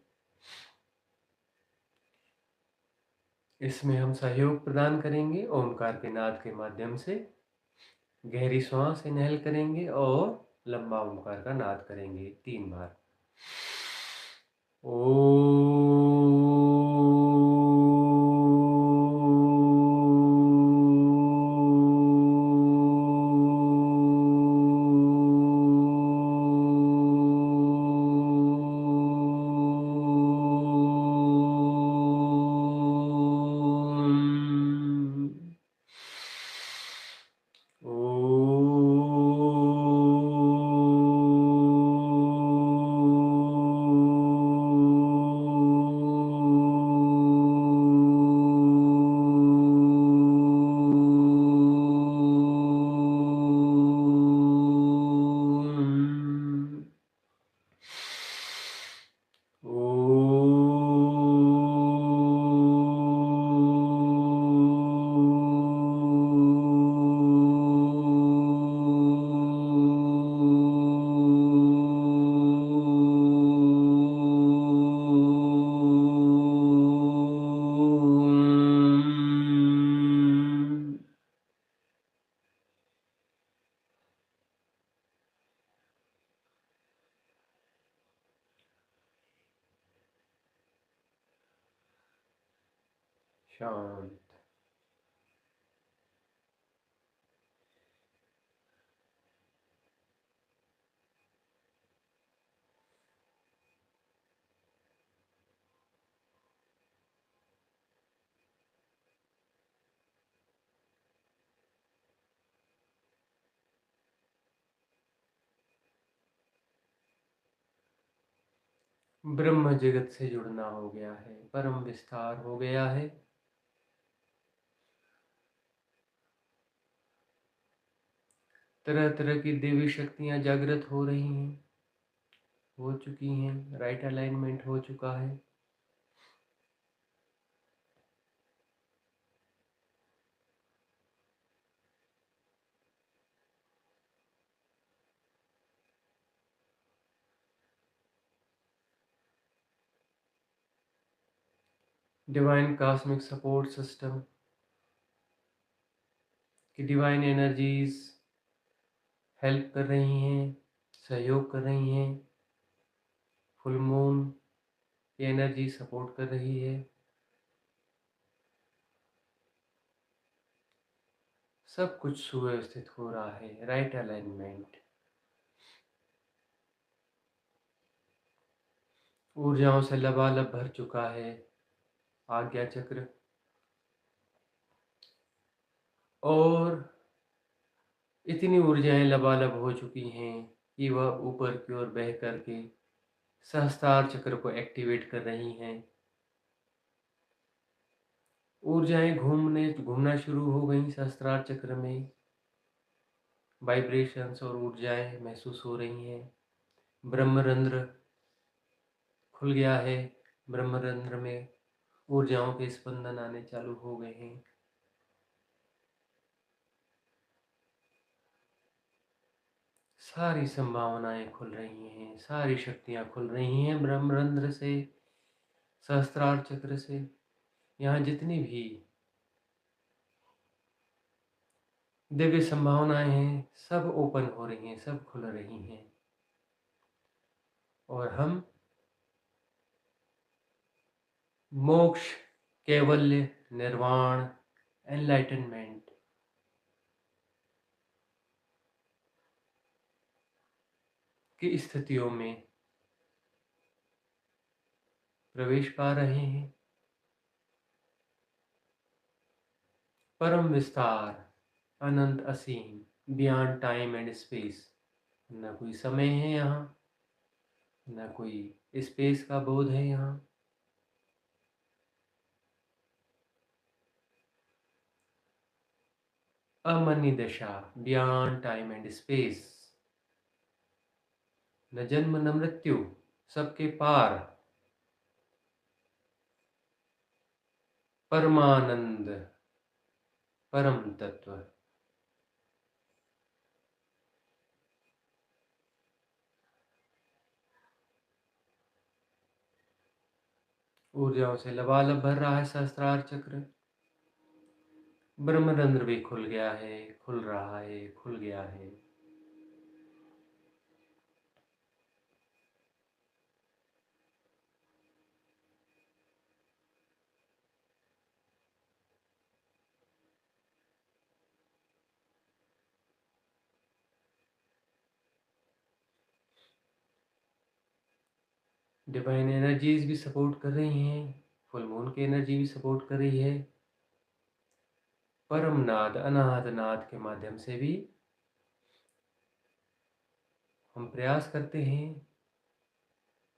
इसमें हम सहयोग प्रदान करेंगे ओमकार के नाद के माध्यम से। गहरी श्वास इनहेल करेंगे और लंबा ओमकार का नाद करेंगे 3 बार। शांत। ब्रह्म जगत से जुड़ना हो गया है, परम विस्तार हो गया है। तरह तरह की देवी शक्तियां जागृत हो रही हैं, हो चुकी हैं, राइट अलाइनमेंट हो चुका है। डिवाइन कॉस्मिक सपोर्ट सिस्टम की डिवाइन एनर्जीज हेल्प कर रही हैं, सहयोग कर रही हैं। फुल मून की एनर्जी सपोर्ट कर रही है। सब कुछ सुव्यवस्थित हो रहा है, राइट अलाइनमेंट। ऊर्जाओं से लबालब भर चुका है आज्ञा चक्र और इतनी ऊर्जाएं लबालब हो चुकी हैं कि वह ऊपर की ओर बह करके सहस्त्रार चक्र को एक्टिवेट कर रही हैं। ऊर्जाएं घूमना शुरू हो गई सहस्त्रार चक्र में। वाइब्रेशंस और ऊर्जाएं महसूस हो रही हैं। ब्रह्मरंध्र खुल गया है। ब्रह्मरंध्र में ऊर्जाओं के स्पंदन आने चालू हो गए हैं। सारी संभावनाएं खुल रही हैं, सारी शक्तियां खुल रही हैं ब्रह्मरंध्र से, सहस्त्रार चक्र से। यहाँ जितनी भी दिव्य संभावनाएं हैं सब ओपन हो रही हैं, सब खुल रही हैं। और हम मोक्ष, कैवल्य, निर्वाण, एनलाइटनमेंट की स्थितियों में प्रवेश पा रहे हैं। परम विस्तार, अनंत असीम, बियॉन्ड टाइम एंड स्पेस। न कोई समय है यहाँ, न कोई स्पेस का बोध है यहाँ। अमनी दशा, बियॉन्ड टाइम एंड स्पेस। न जन्म न मृत्यु, सबके पार। परमानंद, परम तत्व। ऊर्जाओं से लबालब भर रहा है सहस्त्रार चक्र। ब्रह्मरंध्र भी खुल गया है, खुल रहा है, खुल गया है। डिवाइन एनर्जीज भी सपोर्ट कर रही हैं। फुल मून की एनर्जी भी सपोर्ट कर रही है। परम नाद, अनाहत नाद के माध्यम से भी हम प्रयास करते हैं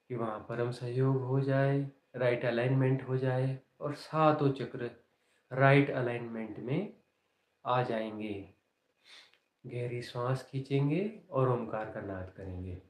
कि वहाँ परम सहयोग हो जाए, राइट अलाइनमेंट हो जाए और सातों चक्र राइट अलाइनमेंट में आ जाएंगे। गहरी सांस खींचेंगे और ओमकार का नाद करेंगे।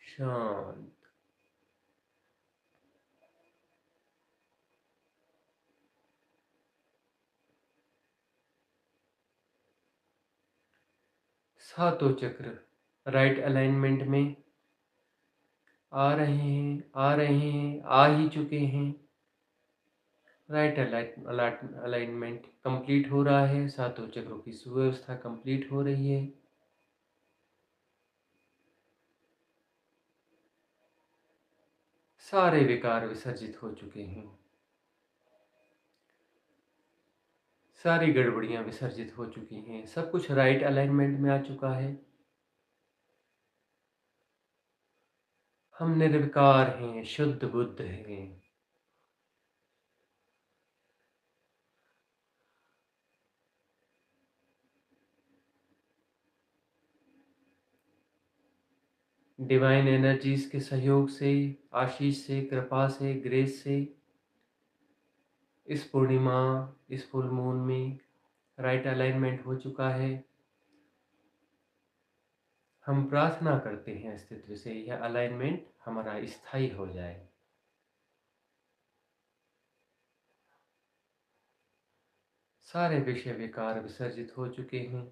शांत। सातों चक्र राइट अलाइनमेंट में आ रहे हैं, आ रहे हैं, आ ही चुके हैं। राइट अलाइनमेंट कंप्लीट हो रहा है। सातों चक्रों की सुव्यवस्था कंप्लीट हो रही है। सारे विकार विसर्जित हो चुके हैं। सारी गड़बड़ियां विसर्जित हो चुकी हैं। सब कुछ राइट अलाइनमेंट में आ चुका है। हम निर्विकार हैं, शुद्ध बुद्ध हैं। डिवाइन एनर्जीज के सहयोग से, आशीष से, कृपा से, ग्रेस से इस पूर्णिमा, इस फुल मून में राइट अलाइनमेंट हो चुका है। हम प्रार्थना करते हैं अस्तित्व से यह अलाइनमेंट हमारा स्थायी हो जाए। सारे विषय विकार विसर्जित हो चुके हैं।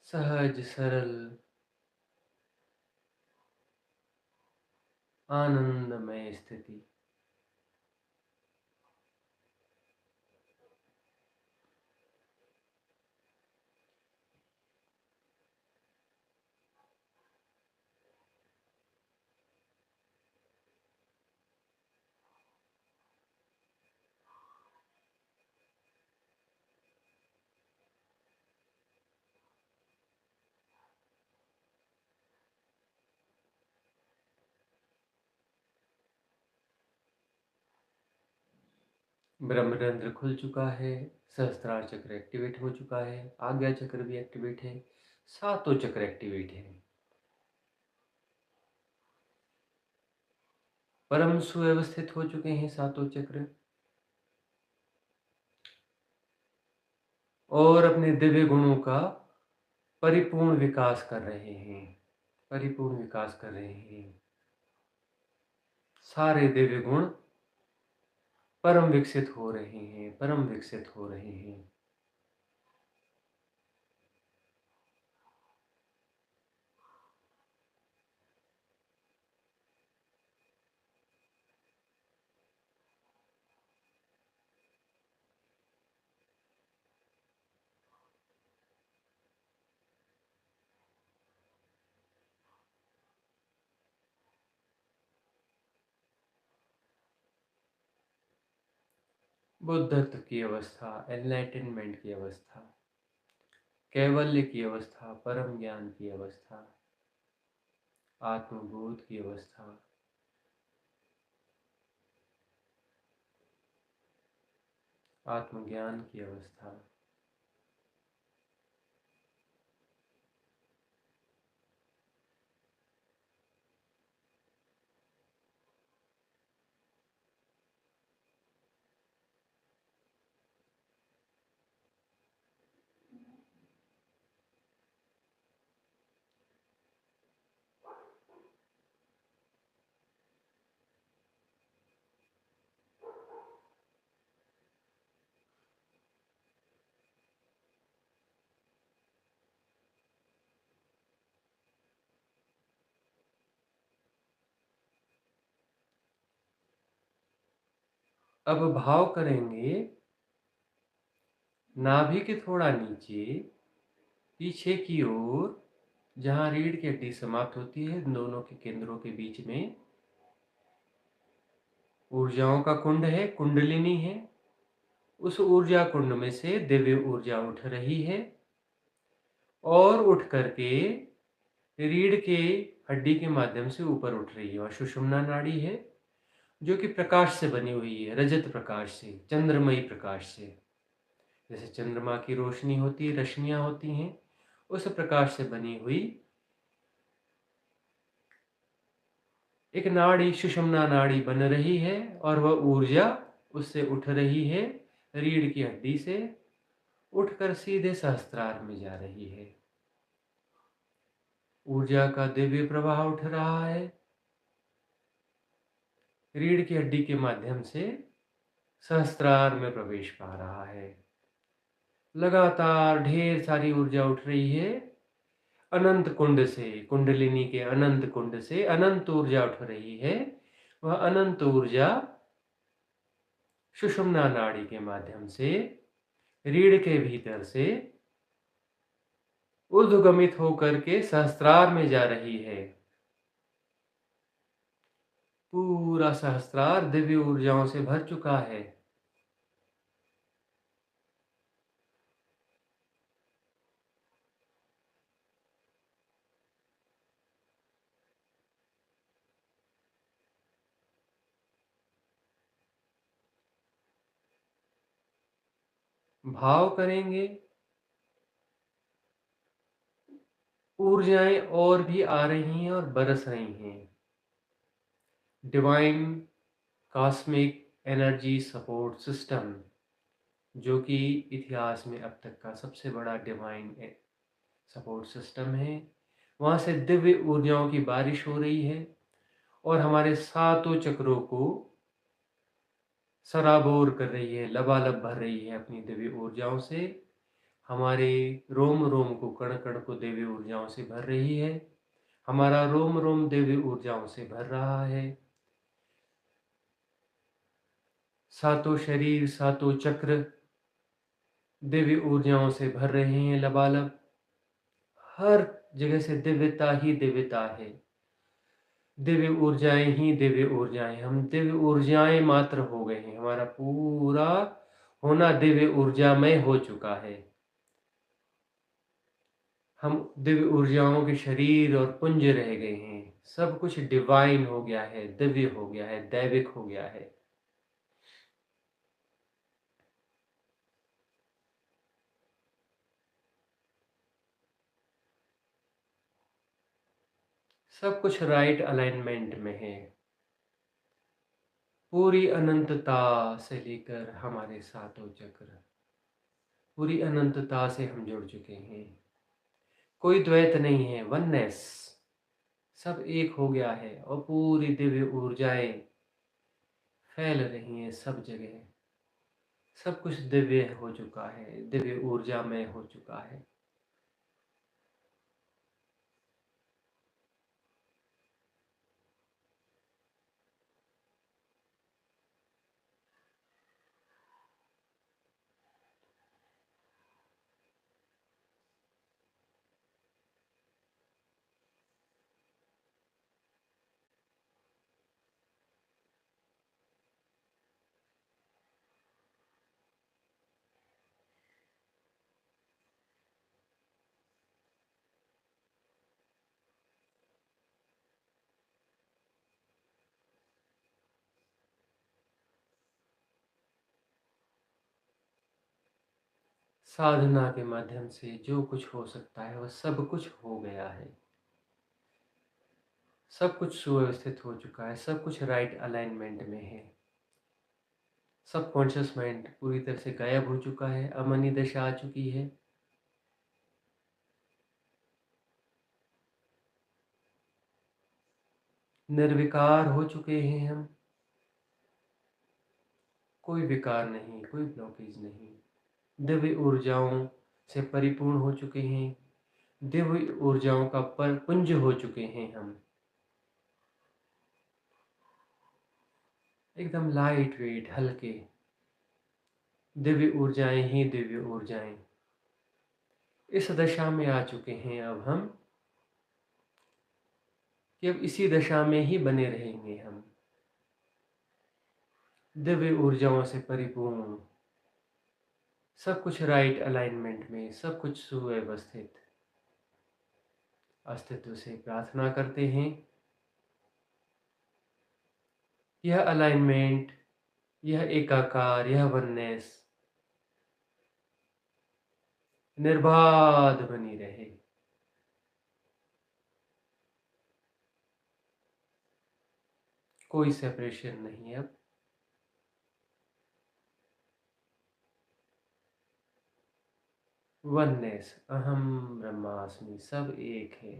सहज सरल आनंदमय स्थिति। ब्रह्मरंध्र खुल चुका है। सहस्त्रार चक्र एक्टिवेट हो चुका है। आज्ञा चक्र भी एक्टिवेट है। सातों चक्र एक्टिवेट है। परम सुव्यवस्थित हो चुके हैं सातों चक्र और अपने दिव्य गुणों का परिपूर्ण विकास कर रहे हैं। परिपूर्ण विकास कर रहे हैं। सारे दिव्य गुण परम विकसित हो रहे हैं। परम विकसित हो रहे हैं। बुद्धत्व की अवस्था, एनलाइटनमेंट की अवस्था, कैवल्य की अवस्था, परम ज्ञान की अवस्था, आत्मबोध की अवस्था, आत्मज्ञान की अवस्था। अब भाव करेंगे नाभि के थोड़ा नीचे पीछे की ओर, जहां रीढ़ की हड्डी समाप्त होती है, दोनों के केंद्रों के बीच में ऊर्जाओं का कुंड है, कुंडलिनी है। उस ऊर्जा कुंड में से दिव्य ऊर्जा उठ रही है और उठ करके रीढ़ के हड्डी के माध्यम से ऊपर उठ रही है और सुषुम्ना नाड़ी है जो कि प्रकाश से बनी हुई है, रजत प्रकाश से, चंद्रमयी प्रकाश से। जैसे चंद्रमा की रोशनी होती है, रश्मियां होती हैं, उस प्रकाश से बनी हुई एक नाड़ी, सुषुम्ना नाड़ी बन रही है और वह ऊर्जा उससे उठ रही है, रीढ़ की हड्डी से उठकर सीधे सहस्त्रार में जा रही है। ऊर्जा का दिव्य प्रवाह उठ रहा है, रीढ़ की हड्डी के माध्यम से सहस्त्रार में प्रवेश पा रहा है। लगातार ढेर सारी ऊर्जा उठ रही है। अनंत कुंड से, कुंडलिनी के अनंत कुंड से अनंत ऊर्जा उठ रही है। वह अनंत ऊर्जा सुषुम्ना नाड़ी के माध्यम से रीढ़ के भीतर से ऊर्ध्वगमित होकर के सहस्त्रार में जा रही है। पूरा सहस्त्रार दिव्य ऊर्जाओं से भर चुका है। भाव करेंगे, ऊर्जाएं और भी आ रही हैं और बरस रही हैं। Divine cosmic energy support system, जो कि इतिहास में अब तक का सबसे बड़ा डिवाइन सपोर्ट सिस्टम है, वहाँ से दिव्य ऊर्जाओं की बारिश हो रही है और हमारे सातों चक्रों को सराबोर कर रही है, लबालब भर रही है अपनी दिव्य ऊर्जाओं से। हमारे रोम रोम को, कण कण को दिव्य ऊर्जाओं से भर रही है। हमारा रोम रोम दिव्य ऊर्जाओं से भर रहा है। सातों शरीर, सातों चक्र दिव्य ऊर्जाओं से भर रहे हैं लबालब। हर जगह से दिव्यता ही दिव्यता है। दिव्य ऊर्जाएं ही दिव्य ऊर्जाएं, हम दिव्य ऊर्जाएं मात्र हो गए हैं। हमारा पूरा होना दिव्य ऊर्जामय हो चुका है। हम दिव्य ऊर्जाओं के शरीर और पुंज रह गए हैं। सब कुछ डिवाइन हो गया है, दिव्य हो गया है, दैविक हो गया है। सब कुछ राइट अलाइनमेंट में है। पूरी अनंतता से लेकर हमारे सातों चक्र, पूरी अनंतता से हम जुड़ चुके हैं। कोई द्वैत नहीं है, वननेस। सब एक हो गया है और पूरी दिव्य ऊर्जाएं फैल रही हैं सब जगह। सब कुछ दिव्य हो चुका है, दिव्य ऊर्जा में हो चुका है। साधना के माध्यम से जो कुछ हो सकता है वह सब कुछ हो गया है। सब कुछ सुव्यवस्थित हो चुका है, सब कुछ राइट अलाइनमेंट में है। सब कॉन्शियस माइंड पूरी तरह से गायब हो चुका है, अमनी दशा आ चुकी है। निर्विकार हो चुके हैं हम। कोई विकार नहीं, कोई ब्लॉकेज नहीं। दिव्य ऊर्जाओं से परिपूर्ण हो चुके हैं। दिव्य ऊर्जाओं का पुंज हो चुके हैं हम। एकदम लाइट वेट, हल्के। दिव्य ऊर्जाएं ही दिव्य ऊर्जाएं। इस दशा में आ चुके हैं अब हम कि अब इसी दशा में ही बने रहेंगे हम। दिव्य ऊर्जाओं से परिपूर्ण, सब कुछ राइट अलाइनमेंट में, सब कुछ सुव्यवस्थित अस्तित्व से प्रार्थना करते हैं। यह अलाइनमेंट, यह एकाकार, यह वननेस निर्बाध बनी रहे। कोई सेपरेशन नहीं अब। वननेस, अहम ब्रह्मास्मि, सब एक है।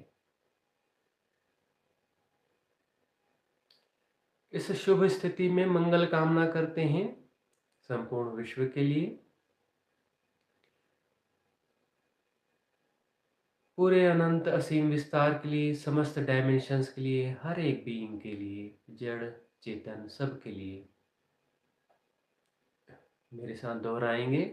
इस शुभ स्थिति में मंगल कामना करते हैं संपूर्ण विश्व के लिए, पूरे अनंत असीम विस्तार के लिए, समस्त डायमेंशंस के लिए, हर एक बीइंग के लिए, जड़ चेतन सब के लिए। मेरे साथ दोहराएंगे।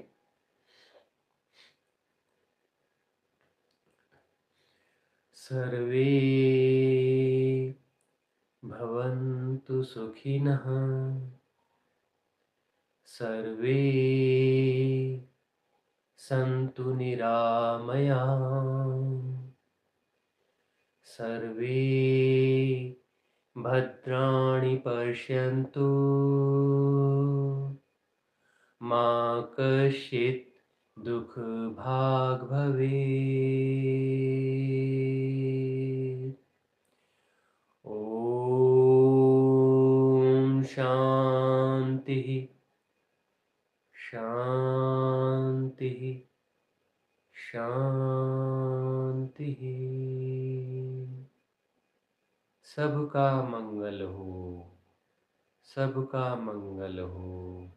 सर्वे भवन्तु सुखिनः, सर्वे सन्तु निरामयाः, सर्वे भद्राणि पश्यन्तु, मा कश्चित् दुख भाग भवे। ओम शांति शांति शांति। सबका मंगल हो, सबका मंगल हो।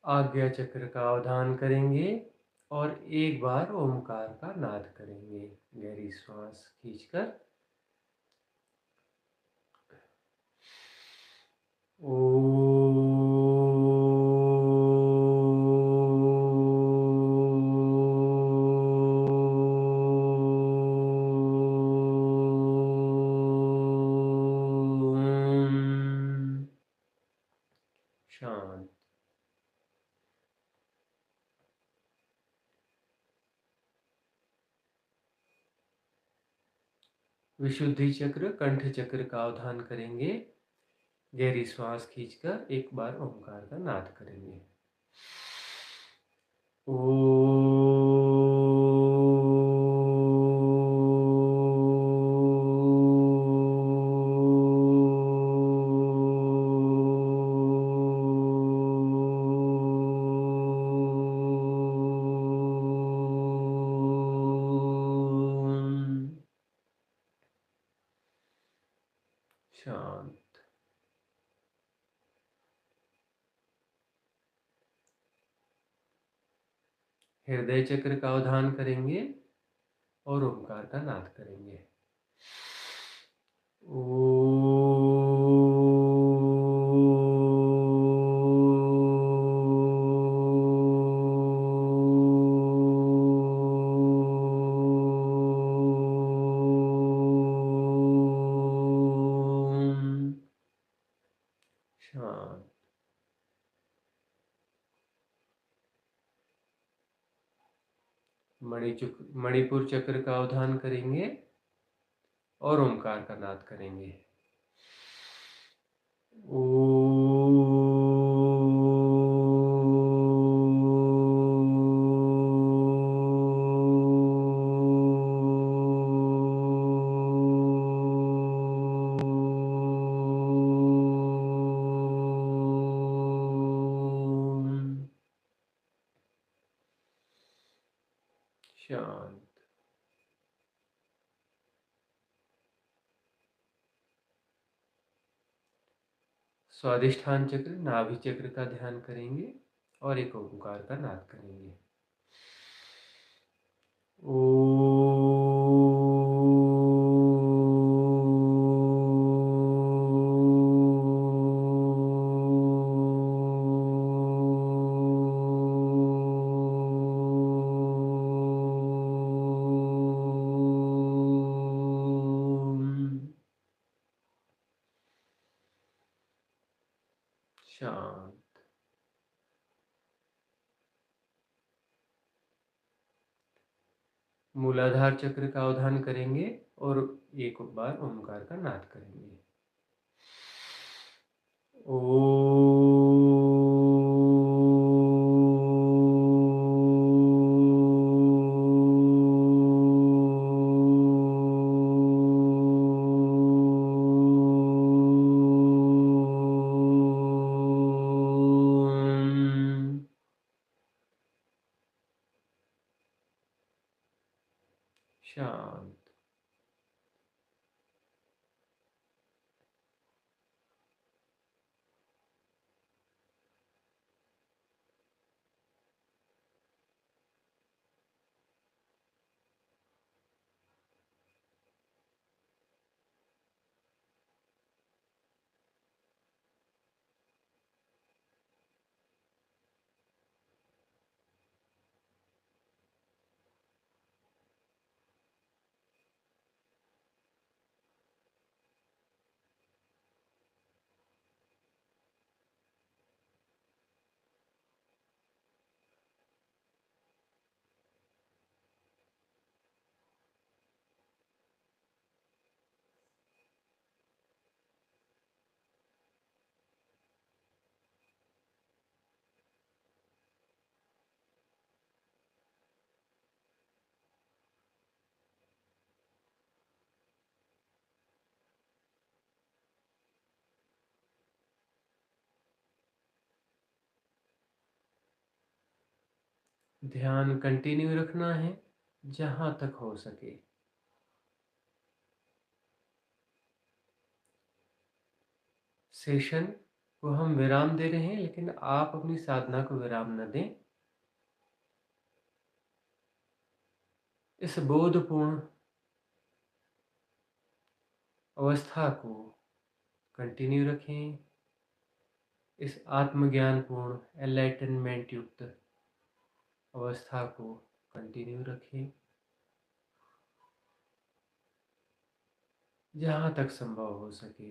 आज्ञा चक्र का अवधान करेंगे और एक बार ओमकार का नाद करेंगे। गहरी श्वास खींचकर ओम शांत। विशुद्धि चक्र कंठ चक्र का अवधान करेंगे। गहरी श्वास खींचकर एक बार ओमकार का नाद करेंगे। हृदय चक्र का अवधान करेंगे और ओंकार का नाद करेंगे। शांत। मणिपुर चक्र का अवधान करेंगे और ओंकार का नाद करेंगे। शांत। स्वादिष्ठान चक्र नाभि चक्र का ध्यान करेंगे और एक ओंकार का नाद करेंगे। शांत। मूलाधार चक्र का अवधान करेंगे और एक बार ओंकार का नाद करेंगे। शांत। ध्यान कंटिन्यू रखना है जहां तक हो सके। सेशन को हम विराम दे रहे हैं, लेकिन आप अपनी साधना को विराम न दें। इस बोधपूर्ण अवस्था को कंटिन्यू रखें। इस आत्मज्ञानपूर्ण एनलाइटनमेंट युक्त अवस्था को कंटिन्यू रखें जहाँ तक संभव हो सके।